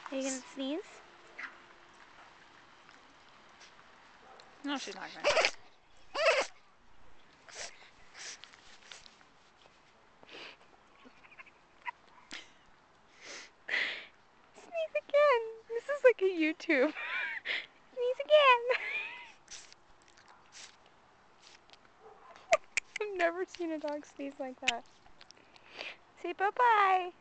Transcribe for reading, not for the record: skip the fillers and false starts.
Are you gonna sneeze? No, she's not going. Sneeze again. This is like a YouTube. Sneeze again. I've never seen a dog sneeze like that. Say bye-bye.